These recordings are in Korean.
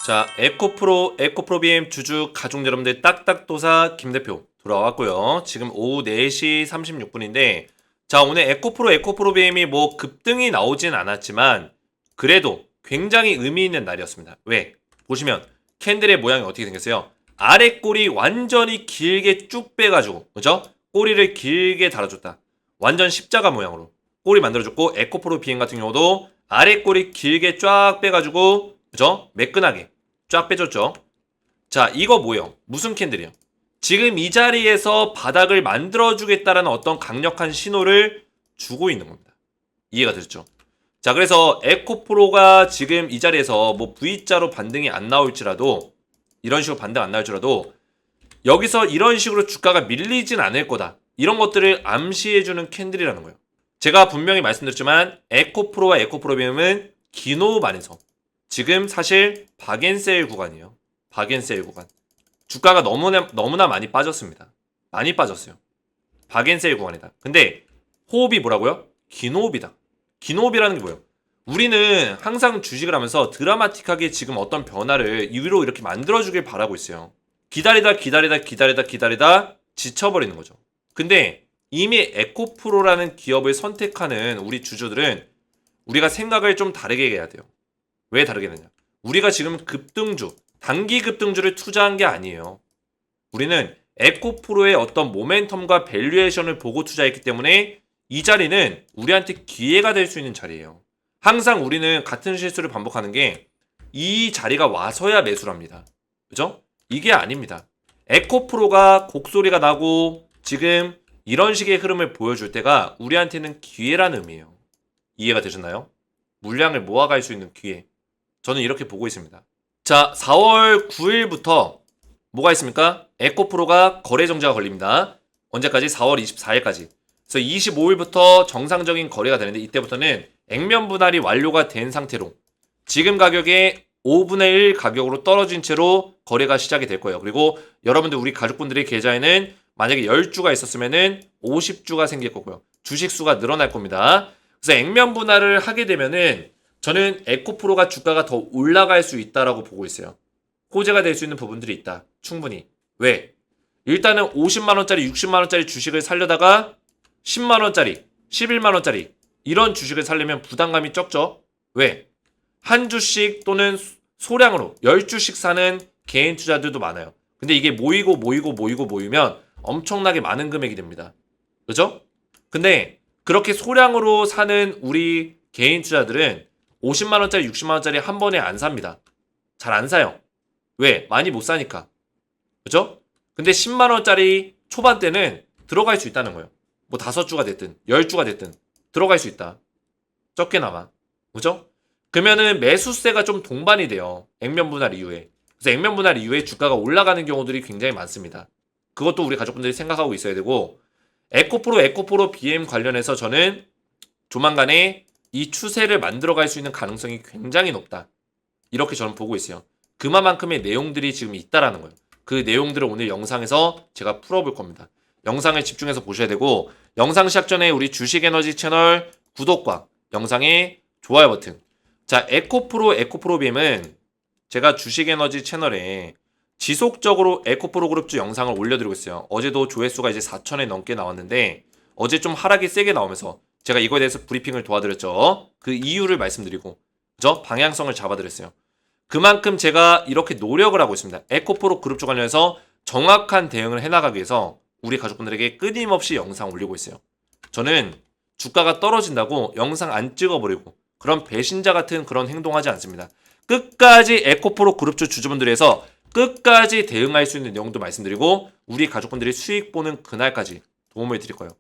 자, 에코프로 BM 주주 가족 여러분들 딱딱도사 김대표 돌아왔고요. 지금 오후 4시 36분인데 자, 오늘 에코프로 BM이 뭐 급등이 나오진 않았지만 그래도 굉장히 의미 있는 날이었습니다. 왜? 보시면 캔들의 모양이 어떻게 생겼어요? 아래 꼬리 완전히 길게 쭉 빼가지고 그죠? 꼬리를 길게 달아줬다. 완전 십자가 모양으로 꼬리 만들어줬고 에코프로 BM 같은 경우도 아래 꼬리 길게 쫙 빼가지고 그죠? 매끈하게 쫙 빼줬죠. 자, 이거 뭐예요? 무슨 캔들이에요? 지금 이 자리에서 바닥을 만들어주겠다라는 어떤 강력한 신호를 주고 있는 겁니다. 이해가 되셨죠? 자, 그래서 에코프로가 지금 이 자리에서 뭐 V자로 반등이 안 나올지라도 이런 식으로 반등 안 나올지라도 여기서 이런 식으로 주가가 밀리진 않을 거다. 이런 것들을 암시해주는 캔들이라는 거예요. 제가 분명히 말씀드렸지만 에코프로와 에코프로비움은 긴 호흡 안에서 지금 사실 박앤셀 구간이에요. 박앤셀 구간. 주가가 너무나 많이 빠졌습니다. 많이 빠졌어요. 박앤셀 구간이다. 근데 호흡이 뭐라고요? 긴 호흡이다. 긴 호흡이라는 게 뭐예요? 우리는 항상 주식을 하면서 드라마틱하게 지금 어떤 변화를 위로 이렇게 만들어주길 바라고 있어요. 기다리다 지쳐버리는 거죠. 근데 이미 에코프로라는 기업을 선택하는 우리 주주들은 우리가 생각을 좀 다르게 해야 돼요. 왜 다르게 되냐? 우리가 지금 급등주, 단기 급등주를 투자한 게 아니에요. 우리는 에코프로의 어떤 모멘텀과 밸류에이션을 보고 투자했기 때문에 이 자리는 우리한테 기회가 될 수 있는 자리예요. 항상 우리는 같은 실수를 반복하는 게 이 자리가 와서야 매수를 합니다. 그죠? 이게 아닙니다. 에코프로가 곡소리가 나고 지금 이런 식의 흐름을 보여줄 때가 우리한테는 기회라는 의미예요. 이해가 되셨나요? 물량을 모아갈 수 있는 기회. 저는 이렇게 보고 있습니다. 자, 4월 9일부터 뭐가 있습니까? 에코프로가 거래 정지가 걸립니다. 언제까지? 4월 24일까지. 그래서 25일부터 정상적인 거래가 되는데 이때부터는 액면 분할이 완료가 된 상태로 지금 가격의 5분의 1 가격으로 떨어진 채로 거래가 시작이 될 거예요. 그리고 여러분들 우리 가족분들의 계좌에는 만약에 10주가 있었으면은 50주가 생길 거고요. 주식 수가 늘어날 겁니다. 그래서 액면 분할을 하게 되면은 저는 에코프로가 주가가 더 올라갈 수 있다라고 보고 있어요. 호재가 될 수 있는 부분들이 있다. 충분히. 왜? 일단은 50만원짜리, 60만원짜리 주식을 살려다가 10만원짜리, 11만원짜리 이런 주식을 살려면 부담감이 적죠? 왜? 한 주씩 또는 소량으로 10주씩 사는 개인 투자들도 많아요. 근데 이게 모이면 엄청나게 많은 금액이 됩니다. 그죠? 근데 그렇게 소량으로 사는 우리 개인 투자들은 50만원짜리, 60만원짜리 한 번에 안 삽니다. 잘 안 사요. 왜? 많이 못 사니까. 그죠? 근데 10만원짜리 초반 때는 들어갈 수 있다는 거예요. 뭐 5주가 됐든 10주가 됐든 들어갈 수 있다. 적게나마. 그죠? 그러면은 매수세가 좀 동반이 돼요. 액면 분할 이후에. 그래서 액면 분할 이후에 주가가 올라가는 경우들이 굉장히 많습니다. 그것도 우리 가족분들이 생각하고 있어야 되고 에코프로 BM 관련해서 저는 조만간에 이 추세를 만들어갈 수 있는 가능성이 굉장히 높다. 이렇게 저는 보고 있어요. 그만큼의 내용들이 지금 있다라는 거예요. 그 내용들을 오늘 영상에서 제가 풀어볼 겁니다. 영상을 집중해서 보셔야 되고 영상 시작 전에 우리 주식에너지 채널 구독과 영상의 좋아요 버튼. 자, 에코프로 BM은 제가 주식에너지 채널에 지속적으로 에코프로 그룹주 영상을 올려드리고 있어요. 어제도 조회수가 이제 4천에 넘게 나왔는데 어제 좀 하락이 세게 나오면서 제가 이거에 대해서 브리핑을 도와드렸죠. 그 이유를 말씀드리고 그죠? 방향성을 잡아드렸어요. 그만큼 제가 이렇게 노력을 하고 있습니다. 에코프로 그룹주 관련해서 정확한 대응을 해나가기 위해서 우리 가족분들에게 끊임없이 영상 올리고 있어요. 저는 주가가 떨어진다고 영상 안 찍어버리고 그런 배신자 같은 그런 행동하지 않습니다. 끝까지 에코프로 그룹주 주주분들에서 끝까지 대응할 수 있는 내용도 말씀드리고 우리 가족분들이 수익 보는 그날까지 도움을 드릴 거예요.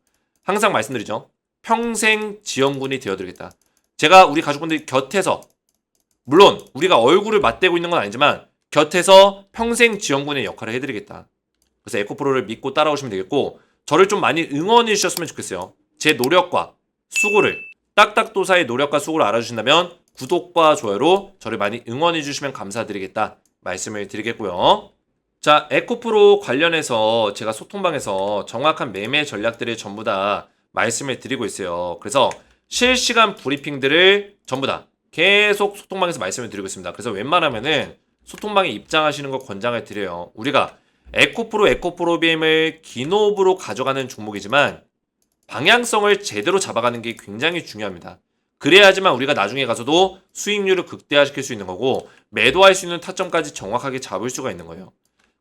항상 말씀드리죠. 평생 지원군이 되어드리겠다. 제가 우리 가족분들 곁에서 물론 우리가 얼굴을 맞대고 있는 건 아니지만 곁에서 평생 지원군의 역할을 해드리겠다. 그래서 에코프로를 믿고 따라오시면 되겠고 저를 좀 많이 응원해 주셨으면 좋겠어요. 제 노력과 수고를 딱딱도사의 노력과 수고를 알아주신다면 구독과 좋아요로 저를 많이 응원해 주시면 감사드리겠다 말씀을 드리겠고요. 자, 에코프로 관련해서 제가 소통방에서 정확한 매매 전략들을 전부 다 말씀을 드리고 있어요. 그래서 실시간 브리핑들을 전부 다 계속 소통방에서 말씀을 드리고 있습니다. 그래서 웬만하면은 소통방에 입장하시는 거 권장을 드려요. 우리가 에코프로 BM을 기노브로 가져가는 종목이지만 방향성을 제대로 잡아가는 게 굉장히 중요합니다. 그래야지만 우리가 나중에 가서도 수익률을 극대화시킬 수 있는 거고 매도할 수 있는 타점까지 정확하게 잡을 수가 있는 거예요.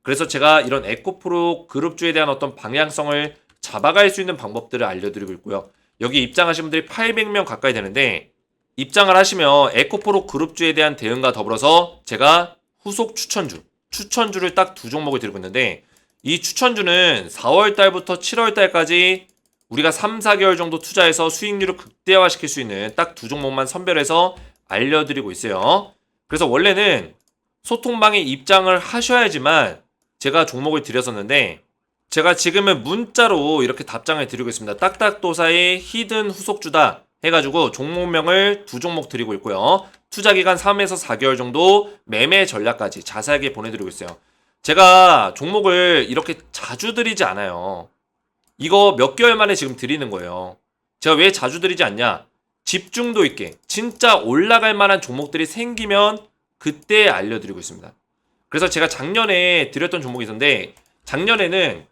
그래서 제가 이런 에코프로 그룹주에 대한 어떤 방향성을 잡아갈 수 있는 방법들을 알려드리고 있고요. 여기 입장하신 분들이 800명 가까이 되는데 입장을 하시면 에코프로 그룹주에 대한 대응과 더불어서 제가 후속 추천주를 딱 두 종목을 드리고 있는데 이 추천주는 4월달부터 7월달까지 우리가 3, 4개월 정도 투자해서 수익률을 극대화시킬 수 있는 딱 두 종목만 선별해서 알려드리고 있어요. 그래서 원래는 소통방에 입장을 하셔야지만 제가 종목을 드렸었는데 제가 지금은 문자로 이렇게 답장을 드리고 있습니다. 딱딱도사의 히든 후속주다 해가지고 종목명을 두 종목 드리고 있고요. 투자기간 3에서 4개월 정도 매매 전략까지 자세하게 보내드리고 있어요. 제가 종목을 이렇게 자주 드리지 않아요. 이거 몇 개월 만에 지금 드리는 거예요. 제가 왜 자주 드리지 않냐? 집중도 있게 진짜 올라갈 만한 종목들이 생기면 그때 알려드리고 있습니다. 그래서 제가 작년에 드렸던 종목이 있었는데 작년에는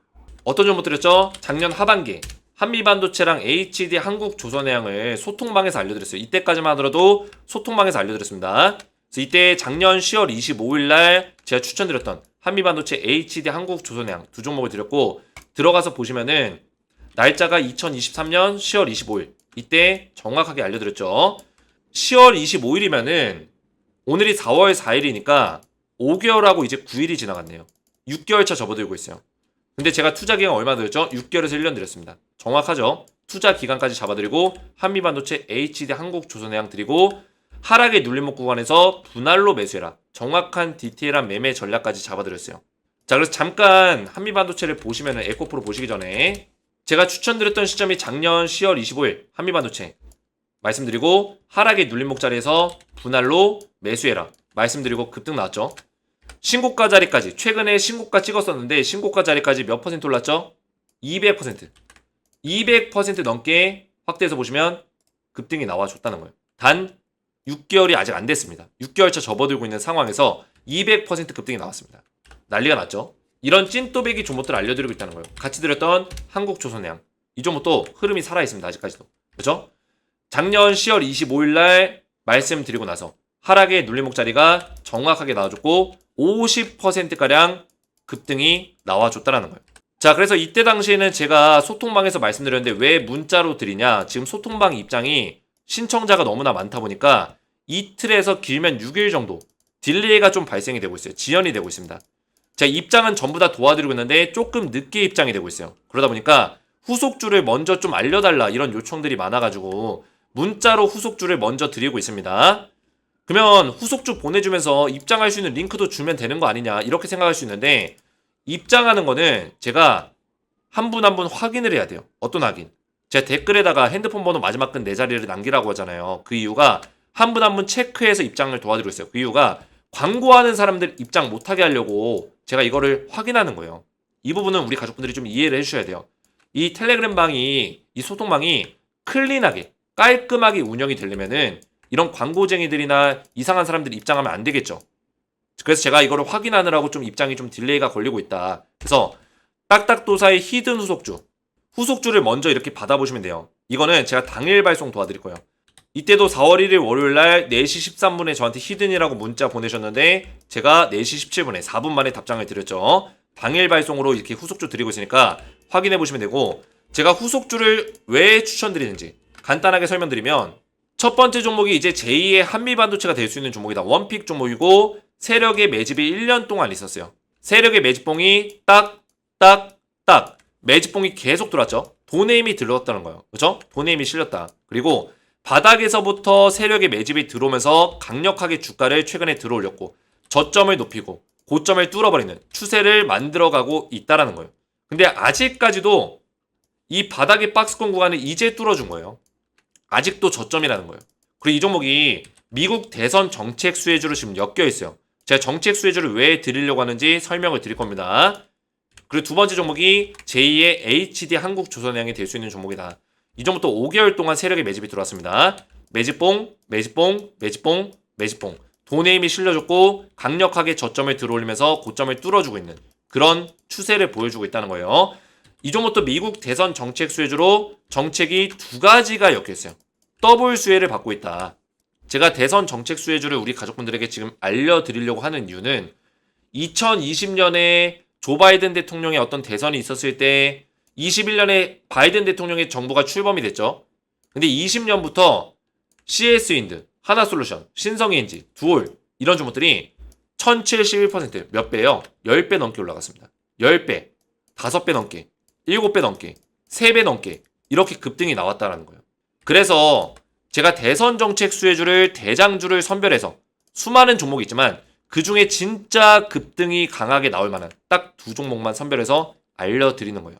어떤 종목 드렸죠? 작년 하반기에 한미반도체랑 HD 한국조선해양을 소통방에서 알려드렸어요. 이때까지만 하더라도 소통방에서 알려드렸습니다. 그래서 이때 작년 10월 25일 날 제가 추천드렸던 한미반도체 HD 한국조선해양 두 종목을 드렸고 들어가서 보시면은 날짜가 2023년 10월 25일 이때 정확하게 알려드렸죠. 10월 25일이면은 오늘이 4월 4일이니까 5개월하고 이제 9일이 지나갔네요. 6개월 차 접어들고 있어요. 근데 제가 투자 기간 얼마 드렸죠? 6개월에서 1년 드렸습니다. 정확하죠? 투자 기간까지 잡아드리고 한미반도체 HD 한국조선해양 드리고 하락의 눌림목 구간에서 분할로 매수해라. 정확한 디테일한 매매 전략까지 잡아드렸어요. 자, 그래서 잠깐 한미반도체를 보시면은 에코프로 보시기 전에 제가 추천드렸던 시점이 작년 10월 25일 한미반도체 말씀드리고 하락의 눌림목 자리에서 분할로 매수해라 말씀드리고 급등 나왔죠. 신고가 자리까지 최근에 신고가 찍었었는데 신고가 자리까지 몇 퍼센트 올랐죠? 200% 200% 넘게 확대해서 보시면 급등이 나와줬다는 거예요. 단 6개월이 아직 안 됐습니다. 6개월 차 접어들고 있는 상황에서 200% 급등이 나왔습니다. 난리가 났죠. 이런 찐또배기 종목들 알려드리고 있다는 거예요. 같이 드렸던 한국조선해양 이 종목도 흐름이 살아있습니다. 아직까지도. 그렇죠? 작년 10월 25일 날 말씀드리고 나서 하락의 눌림목 자리가 정확하게 나와줬고 50%가량 급등이 나와줬다는 거예요. 자, 그래서 이때 당시에는 제가 소통방에서 말씀드렸는데 왜 문자로 드리냐. 지금 소통방 입장이 신청자가 너무나 많다 보니까 이틀에서 길면 6일 정도 딜레이가 좀 발생이 되고 있어요. 지연이 되고 있습니다. 제가 입장은 전부 다 도와드리고 있는데 조금 늦게 입장이 되고 있어요. 그러다 보니까 후속주를 먼저 좀 알려달라 이런 요청들이 많아가지고 문자로 후속주를 먼저 드리고 있습니다. 그러면 후속주 보내주면서 입장할 수 있는 링크도 주면 되는 거 아니냐 이렇게 생각할 수 있는데 입장하는 거는 제가 한 분 한 분 확인을 해야 돼요. 어떤 확인? 제가 댓글에다가 핸드폰 번호 마지막 근 4자리를 남기라고 하잖아요. 그 이유가 한 분 한 분 체크해서 입장을 도와드리고 있어요. 그 이유가 광고하는 사람들 입장 못하게 하려고 제가 이거를 확인하는 거예요. 이 부분은 우리 가족분들이 좀 이해를 해주셔야 돼요. 이 텔레그램 방이 이 소통방이 클린하게 깔끔하게 운영이 되려면은 이런 광고쟁이들이나 이상한 사람들이 입장하면 안 되겠죠. 그래서 제가 이거를 확인하느라고 좀 입장이 좀 딜레이가 걸리고 있다. 그래서 딱딱도사의 히든 후속주를 먼저 이렇게 받아보시면 돼요. 이거는 제가 당일 발송 도와드릴 거예요. 이때도 4월 1일 월요일날 4시 13분에 저한테 히든이라고 문자 보내셨는데 제가 4시 17분에 4분 만에 답장을 드렸죠. 당일 발송으로 이렇게 후속주 드리고 있으니까 확인해 보시면 되고 제가 후속주를 왜 추천드리는지 간단하게 설명드리면 첫 번째 종목이 이제 제2의 한미반도체가 될 수 있는 종목이다. 원픽 종목이고 세력의 매집이 1년 동안 있었어요. 세력의 매집봉이 딱 매집봉이 계속 들어왔죠. 돈의 힘이 들어왔다는 거예요. 그렇죠? 돈의 힘이 실렸다. 그리고 바닥에서부터 세력의 매집이 들어오면서 강력하게 주가를 최근에 들어올렸고 저점을 높이고 고점을 뚫어버리는 추세를 만들어가고 있다라는 거예요. 근데 아직까지도 이 바닥의 박스권 구간을 이제 뚫어준 거예요. 아직도 저점이라는 거예요. 그리고 이 종목이 미국 대선 정책 수혜주로 지금 엮여 있어요. 제가 정책 수혜주를 왜 드리려고 하는지 설명을 드릴 겁니다. 그리고 두 번째 종목이 제2의 HD 한국조선해양이 될 수 있는 종목이다. 이 종목도 5개월 동안 세력의 매집이 들어왔습니다. 매집봉. 돈의 힘이 실려줬고 강력하게 저점을 들어올리면서 고점을 뚫어주고 있는 그런 추세를 보여주고 있다는 거예요. 이 종목도 미국 대선 정책 수혜주로 정책이 두 가지가 엮여있어요. 더블 수혜를 받고 있다. 제가 대선 정책 수혜주를 우리 가족분들에게 지금 알려드리려고 하는 이유는 2020년에 조 바이든 대통령의 어떤 대선이 있었을 때 21년에 바이든 대통령의 정부가 출범이 됐죠. 근데 20년부터 CS윈드, 하나솔루션, 신성엔지, 두올 이런 종목들이 1071% 몇 배요? 10배 넘게 올라갔습니다. 10배, 5배 넘게, 7배 넘게, 3배 넘게 이렇게 급등이 나왔다는 거예요. 그래서 제가 대선 정책 수혜주를 대장주를 선별해서 수많은 종목이 있지만 그 중에 진짜 급등이 강하게 나올 만한 딱 두 종목만 선별해서 알려드리는 거예요.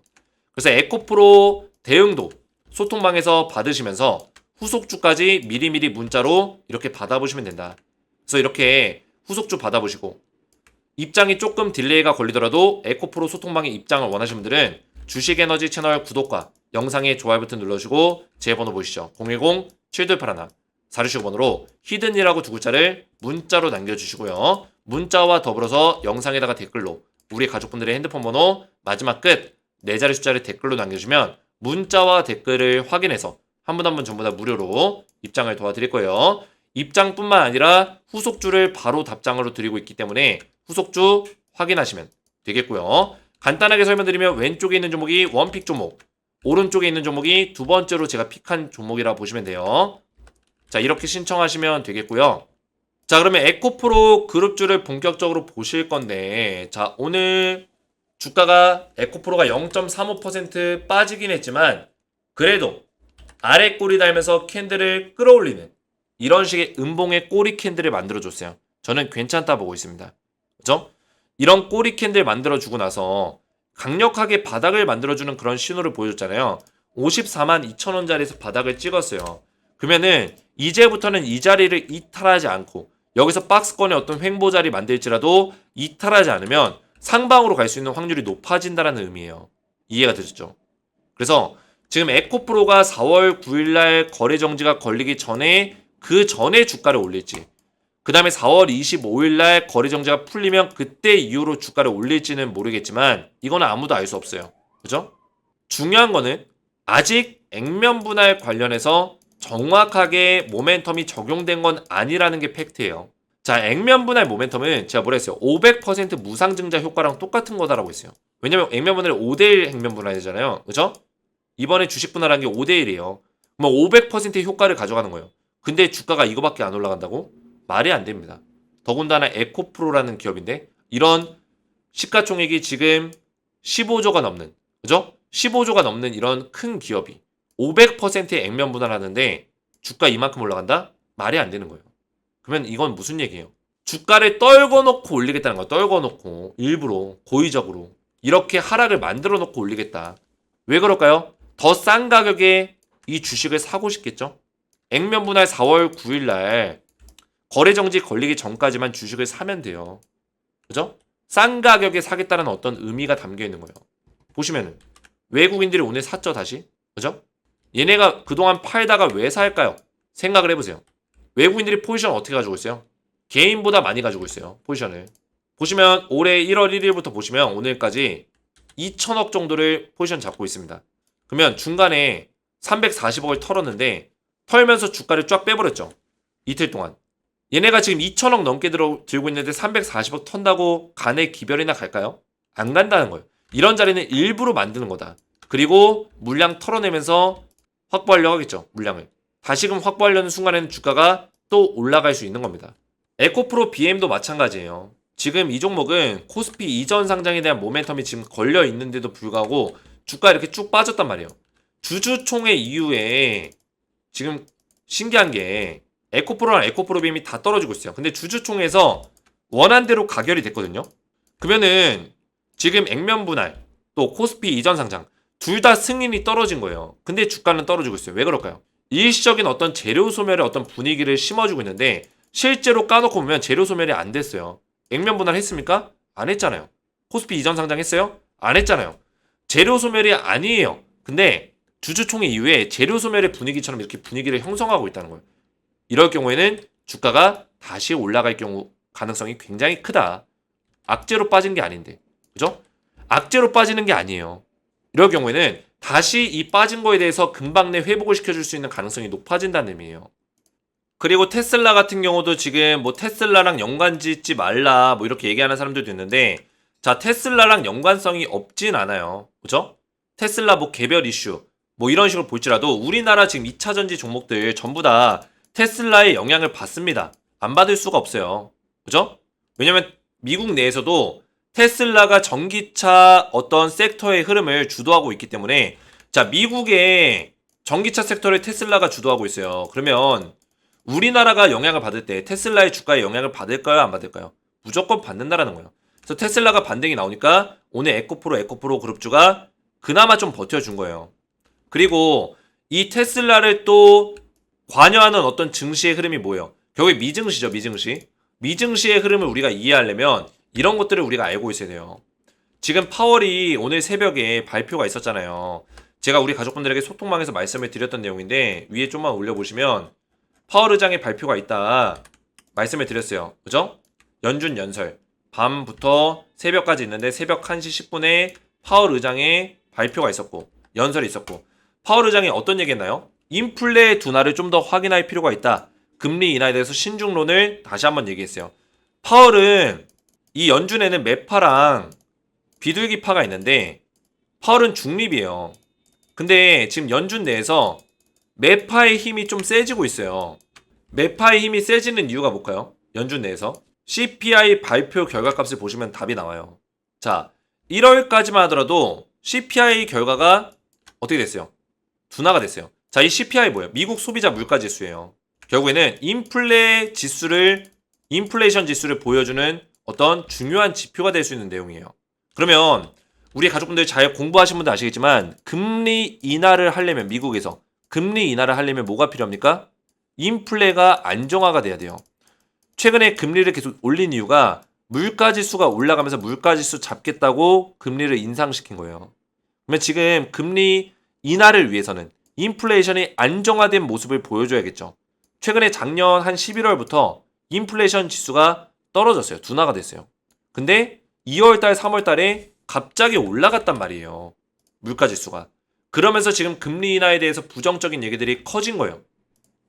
그래서 에코프로 대응도 소통방에서 받으시면서 후속주까지 미리미리 문자로 이렇게 받아보시면 된다. 그래서 이렇게 후속주 받아보시고 입장이 조금 딜레이가 걸리더라도 에코프로 소통방에 입장을 원하시는 분들은 주식에너지 채널 구독과 영상에 좋아요 버튼 눌러주시고 제 번호 보시죠. 010-7281-46번으로 히든이라고 두 글자를 문자로 남겨주시고요. 문자와 더불어서 영상에다가 댓글로 우리 가족분들의 핸드폰 번호 마지막 끝 4자리 숫자를 댓글로 남겨주시면 문자와 댓글을 확인해서 한 분 한 분 전부 다 무료로 입장을 도와드릴 거예요. 입장뿐만 아니라 후속주를 바로 답장으로 드리고 있기 때문에 후속주 확인하시면 되겠고요. 간단하게 설명드리면 왼쪽에 있는 종목이 원픽 종목, 오른쪽에 있는 종목이 두 번째로 제가 픽한 종목이라 보시면 돼요. 자, 이렇게 신청하시면 되겠고요. 자, 그러면 에코프로 그룹주를 본격적으로 보실 건데, 자, 오늘 주가가 에코프로가 0.35% 빠지긴 했지만 그래도 아래 꼬리 달면서 캔들을 끌어올리는 이런 식의 음봉의 꼬리 캔들을 만들어줬어요. 저는 괜찮다 보고 있습니다. 그죠? 이런 꼬리 캔들 만들어주고 나서 강력하게 바닥을 만들어주는 그런 신호를 보여줬잖아요. 54만 2천 원짜리에서 바닥을 찍었어요. 그러면은 이제부터는 이 자리를 이탈하지 않고 여기서 박스권의 어떤 횡보 자리 만들지라도 이탈하지 않으면 상방으로 갈 수 있는 확률이 높아진다는 의미예요. 이해가 되셨죠? 그래서 지금 에코프로가 4월 9일날 거래 정지가 걸리기 전에 그 전에 주가를 올릴지, 그 다음에 4월 25일날 거래 정지가 풀리면 그때 이후로 주가를 올릴지는 모르겠지만 이거는 아무도 알 수 없어요. 그죠? 중요한 거는 아직 액면 분할 관련해서 정확하게 모멘텀이 적용된 건 아니라는 게 팩트예요. 자, 액면 분할 모멘텀은 제가 뭐라 했어요? 500% 무상증자 효과랑 똑같은 거다라고 했어요. 왜냐면 액면 분할이 5대1 액면 분할이잖아요. 그죠? 이번에 주식 분할한 게 5대1이에요. 그럼 500%의 효과를 가져가는 거예요. 근데 주가가 이거밖에 안 올라간다고? 말이 안 됩니다. 더군다나 에코프로라는 기업인데 이런 시가총액이 지금 15조가 넘는, 그죠? 15조가 넘는 이런 큰 기업이 500%의 액면 분할하는데 주가 이만큼 올라간다? 말이 안 되는 거예요. 그러면 이건 무슨 얘기예요? 주가를 떨궈 놓고 올리겠다는 거야. 떨궈 놓고 일부러 고의적으로 이렇게 하락을 만들어 놓고 올리겠다. 왜 그럴까요? 더 싼 가격에 이 주식을 사고 싶겠죠? 액면 분할 4월 9일 날 거래 정지 걸리기 전까지만 주식을 사면 돼요. 그죠? 싼 가격에 사겠다는 어떤 의미가 담겨 있는 거예요. 보시면은 외국인들이 오늘 샀죠, 다시. 그죠? 얘네가 그동안 팔다가 왜 살까요? 생각을 해보세요. 외국인들이 포지션 어떻게 가지고 있어요? 개인보다 많이 가지고 있어요. 포지션을. 보시면 올해 1월 1일부터 보시면 오늘까지 2천억 정도를 포지션 잡고 있습니다. 그러면 중간에 340억을 털었는데 털면서 주가를 쫙 빼버렸죠. 이틀 동안. 얘네가 지금 2천억 넘게 들고 있는데 340억 턴다고 간에 기별이나 갈까요? 안 간다는 거예요. 이런 자리는 일부러 만드는 거다. 그리고 물량 털어내면서 확보하려고 하겠죠. 물량을. 다시금 확보하려는 순간에는 주가가 또 올라갈 수 있는 겁니다. 에코프로 BM도 마찬가지예요. 지금 이 종목은 코스피 이전 상장에 대한 모멘텀이 지금 걸려 있는데도 불구하고 주가 이렇게 쭉 빠졌단 말이에요. 주주총회 이후에 지금 신기한 게 에코프로랑 에코프로 BM이 다 떨어지고 있어요. 근데 주주총회에서 원한대로 가결이 됐거든요. 그러면은 지금 액면 분할 또 코스피 이전 상장 둘 다 승인이 떨어진 거예요. 근데 주가는 떨어지고 있어요. 왜 그럴까요? 일시적인 어떤 재료 소멸의 어떤 분위기를 심어주고 있는데 실제로 까놓고 보면 재료 소멸이 안 됐어요. 액면 분할 했습니까? 안 했잖아요. 코스피 이전 상장 했어요? 안 했잖아요. 재료 소멸이 아니에요. 근데 주주총회 이후에 재료 소멸의 분위기처럼 이렇게 분위기를 형성하고 있다는 거예요. 이럴 경우에는 주가가 다시 올라갈 경우 가능성이 굉장히 크다. 악재로 빠진 게 아닌데. 그죠? 악재로 빠지는 게 아니에요. 이럴 경우에는 다시 이 빠진 거에 대해서 금방 내 회복을 시켜줄 수 있는 가능성이 높아진다는 의미예요. 그리고 테슬라 같은 경우도 지금 뭐 테슬라랑 연관 짓지 말라 뭐 이렇게 얘기하는 사람들도 있는데, 자, 테슬라랑 연관성이 없진 않아요. 그죠? 테슬라 뭐 개별 이슈 뭐 이런 식으로 볼지라도 우리나라 지금 2차 전지 종목들 전부 다 테슬라의 영향을 받습니다. 안 받을 수가 없어요. 그죠? 왜냐면 미국 내에서도 테슬라가 전기차 어떤 섹터의 흐름을 주도하고 있기 때문에, 자, 미국의 전기차 섹터를 테슬라가 주도하고 있어요. 그러면 우리나라가 영향을 받을 때 테슬라의 주가에 영향을 받을까요? 안 받을까요? 무조건 받는다라는 거예요. 그래서 테슬라가 반등이 나오니까 오늘 에코프로 그룹주가 그나마 좀 버텨준 거예요. 그리고 이 테슬라를 또 관여하는 어떤 증시의 흐름이 뭐예요? 결국에 미증시죠, 미증시. 미증시의 흐름을 우리가 이해하려면 이런 것들을 우리가 알고 있어야 돼요. 지금 파월이 오늘 새벽에 발표가 있었잖아요. 제가 우리 가족분들에게 소통방에서 말씀을 드렸던 내용인데 위에 좀만 올려보시면 파월 의장의 발표가 있다 말씀을 드렸어요. 그죠? 연준 연설 밤부터 새벽까지 있는데 새벽 1시 10분에 파월 의장의 발표가 있었고 연설이 있었고, 파월 의장이 어떤 얘기 했나요? 인플레 둔화를 좀 더 확인할 필요가 있다. 금리 인하에 대해서 신중론을 다시 한번 얘기했어요. 파월은 이 연준에는 매파랑 비둘기파가 있는데 파월은 중립이에요. 근데 지금 연준 내에서 매파의 힘이 좀 세지고 있어요. 매파의 힘이 세지는 이유가 뭘까요? 연준 내에서 CPI 발표 결과값을 보시면 답이 나와요. 자, 1월까지만 하더라도 CPI 결과가 어떻게 됐어요? 둔화가 됐어요. 자, 이 CPI 뭐예요? 미국 소비자 물가 지수예요. 결국에는 인플레이션 지수를 보여주는 어떤 중요한 지표가 될 수 있는 내용이에요. 그러면 우리 가족분들 잘 공부하신 분들 아시겠지만 금리 인하를 하려면 미국에서 금리 인하를 하려면 뭐가 필요합니까? 인플레가 안정화가 돼야 돼요. 최근에 금리를 계속 올린 이유가 물가지수가 올라가면서 물가지수 잡겠다고 금리를 인상시킨 거예요. 그러면 지금 금리 인하를 위해서는 인플레이션이 안정화된 모습을 보여줘야겠죠. 최근에 작년 한 11월부터 인플레이션 지수가 떨어졌어요. 둔화가 됐어요. 근데 2월달, 3월달에 갑자기 올라갔단 말이에요. 물가지수가. 그러면서 지금 금리 인하에 대해서 부정적인 얘기들이 커진 거예요.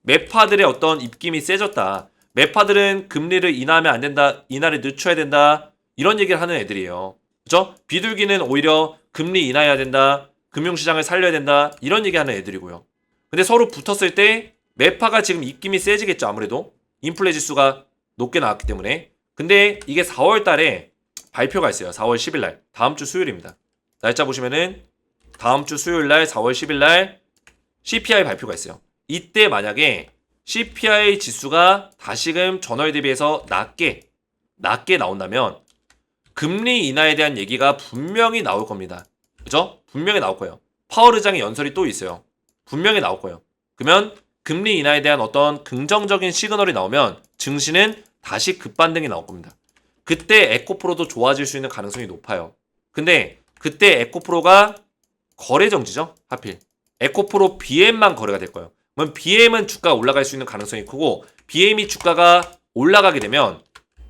매파들의 어떤 입김이 세졌다. 매파들은 금리를 인하하면 안 된다. 인하를 늦춰야 된다. 이런 얘기를 하는 애들이에요. 그죠? 비둘기는 오히려 금리 인하해야 된다. 금융시장을 살려야 된다. 이런 얘기하는 애들이고요. 근데 서로 붙었을 때 매파가 지금 입김이 세지겠죠. 아무래도 인플레 지수가 높게 나왔기 때문에. 근데 이게 4월 달에 발표가 있어요. 4월 10일 날. 다음 주 수요일입니다. 날짜 보시면은 다음 주 수요일 날 4월 10일 날 CPI 발표가 있어요. 이때 만약에 CPI 지수가 다시금 전월 대비해서 낮게 나온다면 금리 인하에 대한 얘기가 분명히 나올 겁니다. 그죠? 분명히 나올 거예요. 파월 의장의 연설이 또 있어요. 분명히 나올 거예요. 그러면 금리 인하에 대한 어떤 긍정적인 시그널이 나오면 증시는 다시 급반등이 나올 겁니다. 그때 에코프로도 좋아질 수 있는 가능성이 높아요. 근데 그때 에코프로가 거래 정지죠? 하필. 에코프로 BM만 거래가 될 거예요. 그럼 BM은 주가가 올라갈 수 있는 가능성이 크고, BM이 주가가 올라가게 되면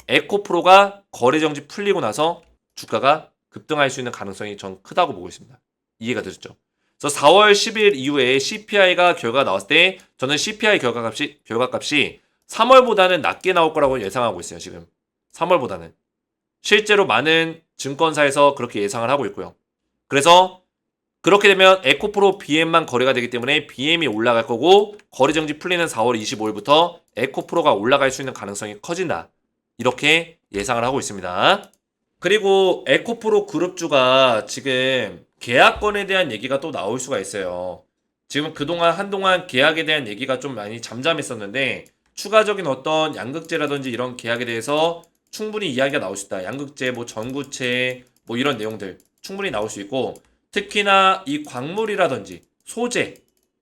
에코프로가 거래 정지 풀리고 나서 주가가 급등할 수 있는 가능성이 전 크다고 보고 있습니다. 이해가 되셨죠? 그래서 4월 10일 이후에 CPI가 결과가 나왔을 때 저는 CPI 결과값이 3월보다는 낮게 나올 거라고 예상하고 있어요. 지금 3월보다는. 실제로 많은 증권사에서 그렇게 예상을 하고 있고요. 그래서 그렇게 되면 에코프로 BM만 거래가 되기 때문에 BM이 올라갈 거고, 거래정지 풀리는 4월 25일부터 에코프로가 올라갈 수 있는 가능성이 커진다. 이렇게 예상을 하고 있습니다. 그리고 에코프로 그룹주가 지금 계약건에 대한 얘기가 또 나올 수가 있어요. 지금 한동안 계약에 대한 얘기가 좀 많이 잠잠했었는데 추가적인 어떤 양극재라든지 이런 계약에 대해서 충분히 이야기가 나올 수 있다. 양극재, 뭐 전구체, 뭐 이런 내용들 충분히 나올 수 있고, 특히나 이 광물이라든지 소재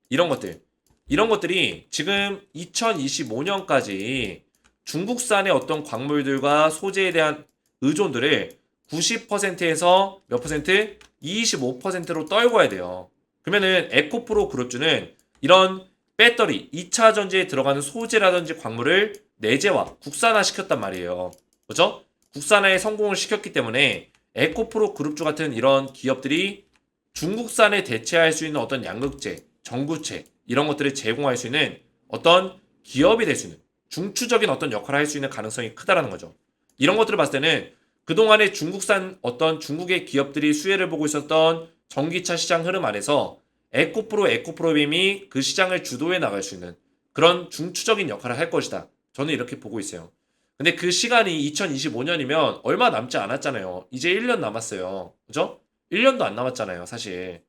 이런 것들이 지금 2025년까지 중국산의 어떤 광물들과 소재에 대한 의존들을 90%에서 몇 %? 25%로 떨궈야 돼요. 그러면은 에코프로 그룹주는 이런 배터리, 2차 전지에 들어가는 소재라든지 광물을 내재화, 국산화 시켰단 말이에요. 그죠? 국산화에 성공을 시켰기 때문에 에코프로 그룹주 같은 이런 기업들이 중국산에 대체할 수 있는 어떤 양극재, 전구체 이런 것들을 제공할 수 있는 어떤 기업이 될 수 있는 중추적인 어떤 역할을 할 수 있는 가능성이 크다라는 거죠. 이런 것들을 봤을 때는 그동안에 중국산 어떤 중국의 기업들이 수혜를 보고 있었던 전기차 시장 흐름 안에서 에코프로빔이 그 시장을 주도해 나갈 수 있는 그런 중추적인 역할을 할 것이다. 저는 이렇게 보고 있어요. 근데 그 시간이 2025년이면 얼마 남지 않았잖아요. 이제 1년 남았어요. 그죠? 1년도 안 남았잖아요, 사실.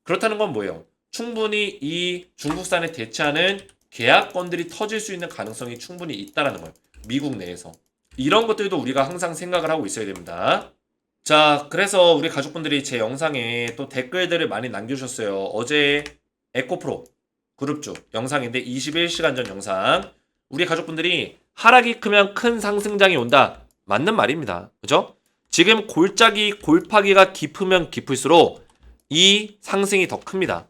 그렇다는 건 뭐예요? 충분히 이 중국산에 대체하는 계약건들이 터질 수 있는 가능성이 충분히 있다라는 거예요. 미국 내에서. 이런 것들도 우리가 항상 생각을 하고 있어야 됩니다. 자, 그래서 우리 가족분들이 제 영상에 또 댓글들을 많이 남겨주셨어요. 어제 에코프로 그룹주 영상인데 21시간 전 영상. 우리 가족분들이 하락이 크면 큰 상승장이 온다. 맞는 말입니다. 그죠? 지금 골파기가 깊으면 깊을수록 이 상승이 더 큽니다.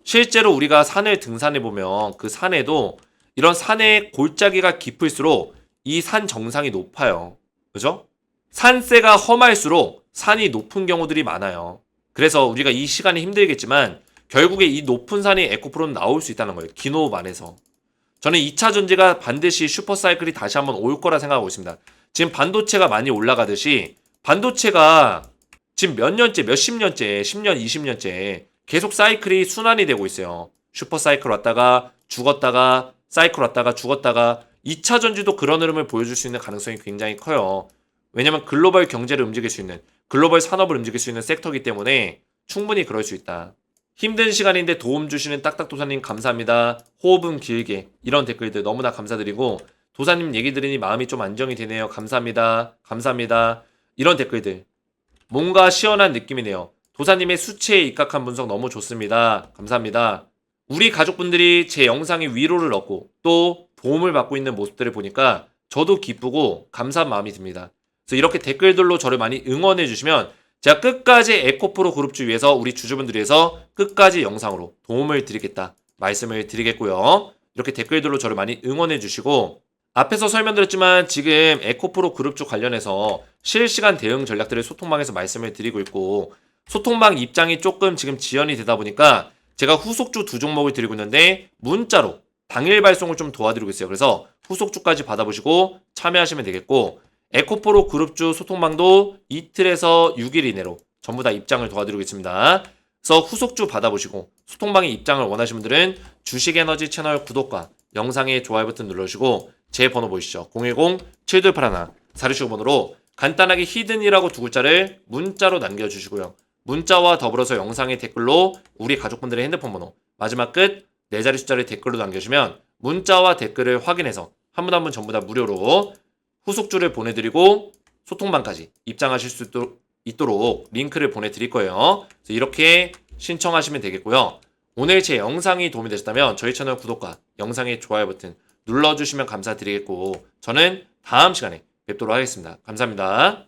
실제로 우리가 산을 등산해보면 그 산에도 이런 산의 골짜기가 깊을수록 이 산 정상이 높아요. 그죠? 산세가 험할수록 산이 높은 경우들이 많아요. 그래서 우리가 이 시간이 힘들겠지만 결국에 이 높은 산이 에코프로는 나올 수 있다는 거예요. 긴 호흡 안에서. 저는 2차 전지가 반드시 슈퍼사이클이 다시 한번 올 거라 생각하고 있습니다. 지금 반도체가 많이 올라가듯이 반도체가 지금 몇 년째, 몇십 년째, 10년, 20년째 계속 사이클이 순환이 되고 있어요. 슈퍼사이클 왔다가 죽었다가 사이클 왔다가 죽었다가 2차 전지도 그런 흐름을 보여줄 수 있는 가능성이 굉장히 커요. 왜냐면 글로벌 경제를 움직일 수 있는 글로벌 산업을 움직일 수 있는 섹터이기 때문에 충분히 그럴 수 있다. 힘든 시간인데 도움 주시는 딱딱도사님 감사합니다. 호흡은 길게 이런 댓글들 너무나 감사드리고 도사님 얘기 들으니 마음이 좀 안정이 되네요. 감사합니다. 감사합니다. 이런 댓글들 뭔가 시원한 느낌이네요. 도사님의 수치에 입각한 분석 너무 좋습니다. 감사합니다. 우리 가족분들이 제 영상에 위로를 얻고 또 도움을 받고 있는 모습들을 보니까 저도 기쁘고 감사한 마음이 듭니다. 그래서 이렇게 댓글들로 저를 많이 응원해 주시면 제가 끝까지 에코프로 그룹주 위해서 우리 주주분들 위해서 끝까지 영상으로 도움을 드리겠다 말씀을 드리겠고요. 이렇게 댓글들로 저를 많이 응원해 주시고 앞에서 설명드렸지만 지금 에코프로 그룹주 관련해서 실시간 대응 전략들을 소통방에서 말씀을 드리고 있고 소통방 입장이 조금 지금 지연이 되다 보니까 제가 후속주 2종목을 드리고 있는데 문자로 당일 발송을 좀 도와드리고 있어요. 그래서 후속주까지 받아보시고 참여하시면 되겠고 에코프로 그룹주 소통방도 이틀에서 6일 이내로 전부 다 입장을 도와드리고 있습니다. 그래서 후속주 받아보시고 소통방의 입장을 원하시는 분들은 주식에너지 채널 구독과 영상에 좋아요 버튼 눌러주시고 제 번호 보이시죠? 010-7281 번호로 간단하게 히든이라고 2글자를 문자로 남겨주시고요. 문자와 더불어서 영상의 댓글로 우리 가족분들의 핸드폰 번호 마지막 끝 4자리 숫자를 댓글로 남겨주시면 문자와 댓글을 확인해서 한 분 한 분 전부 다 무료로 후속주를 보내드리고 소통방까지 입장하실 수 있도록 링크를 보내드릴 거예요. 그래서 이렇게 신청하시면 되겠고요. 오늘 제 영상이 도움이 되셨다면 저희 채널 구독과 영상의 좋아요 버튼 눌러주시면 감사드리겠고 저는 다음 시간에 뵙도록 하겠습니다. 감사합니다.